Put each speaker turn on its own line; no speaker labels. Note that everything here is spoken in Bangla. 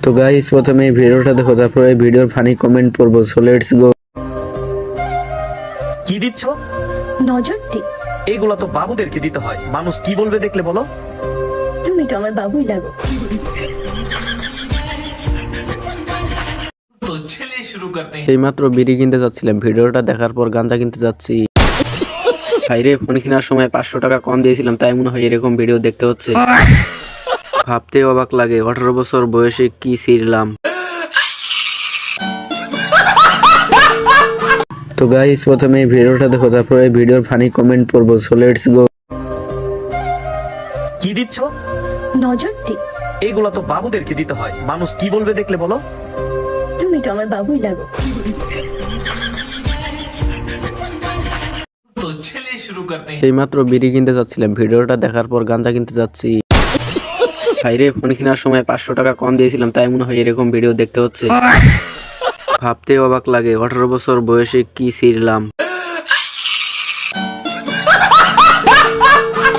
তো গাইস প্রথমে এই ভিডিওটা দেখো, তারপরে এই ভিডিওর ফানি কমেন্ট পড়বো। So let's go.
কি দিচ্ছ?
নজর টিপ।
এগুলা তো বাবুদেরকে দিতে হয়, মানুষ কি বলবে দেখলে বলো।
তুমি তো আমার বাবুই লাগো।
তো চলিए शुरू करते हैं।
এইমাত্র বিড়ি কিনতে যাচ্ছিলাম, ভিডিওটা দেখার পর গাঁজা কিনতে যাচ্ছি। ভাইরে, ফোন কেনার সময় 500 টাকা কম দিয়েছিলাম, তাই মনে হয় এরকম ভিডিও দেখতে হচ্ছে। ভাবতে অবাক লাগে, 18 বছর বয়সে কি ছিঁড়লাম। তো গাইস প্রথমে এই ভিডিওটা দেখো, তারপরে এই ভিডিওর ফানি কমেন্ট পড়বো। So let's go.
কি দিচ্ছ?
নজর টিপ।
এগুলা তো বাবুদেরকে দিতে হয়, মানুষ কি বলবে দেখলে বলো।
তুমি তো আমার বাবুই লাগো।
তো চলিए शुरू करते हैं।
এইমাত্র বিড়ি কিনতে যাচ্ছিলাম, ভিডিওটা দেখার পর গাঁজা কিনতে যাচ্ছি। ভাইরে, ফোন কেনার সময় 500 টাকা কম দিয়েছিলাম, তাই মনে হয় এরকম ভিডিও দেখতে হচ্ছে। ভাবতে অবাক লাগে, 18 বছর বয়সে কি ছিঁড়লাম।